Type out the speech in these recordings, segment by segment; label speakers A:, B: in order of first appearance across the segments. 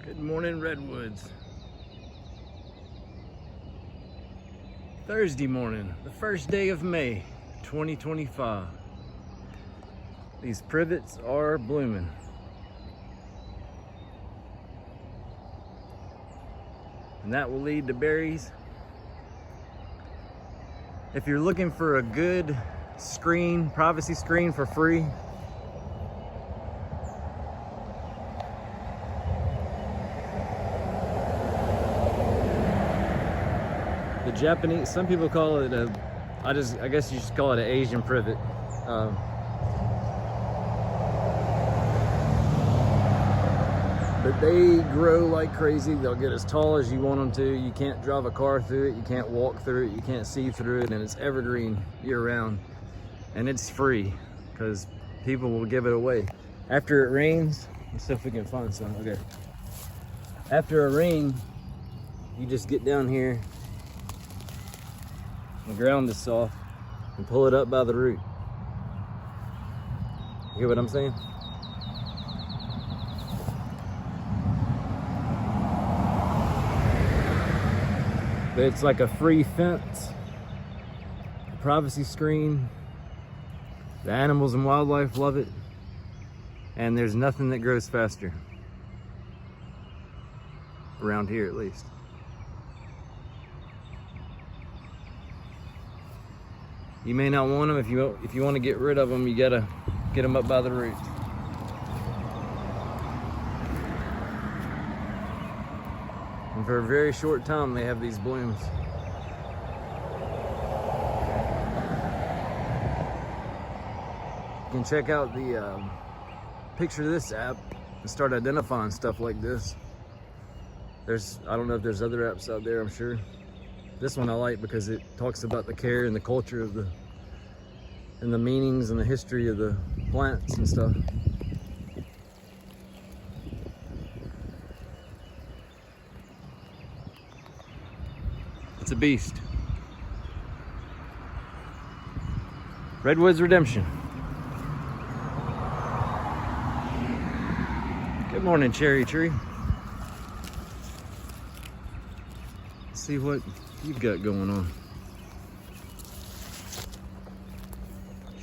A: Good morning, Redwoods. Thursday morning, the first day of May, 2025. These privets are blooming. And that will lead to berries. If you're looking for a good screen, privacy screen for free, the Japanese, some people call it I guess you should call it an Asian privet. But they grow like crazy. They'll get as tall as you want them to. You can't drive a car through it. You can't walk through it. You can't see through it. And it's evergreen year round. And it's free because people will give it away. After it rains, let's see if we can find some. Okay. After a rain, you just get down here. The ground is soft and pull it up by the root. You hear what I'm saying? But it's like a free fence, a privacy screen. The animals and wildlife love it, and there's nothing that grows faster around here, at least. You may not want them. If you want to get rid of them, you gotta get them up by the roots. And for a very short time, they have these blooms. You can check out the picture of this app and start identifying stuff like this. I don't know if there's other apps out there, I'm sure. This one I like because it talks about the care and the culture of and the meanings and the history of the plants and stuff. It's a beast. Redwood's redemption. Good morning, cherry tree. Let's see what you've got going on.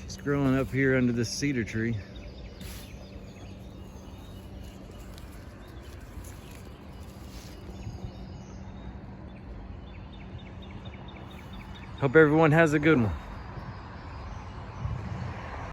A: She's growing up here under this cedar tree. Hope everyone has a good one.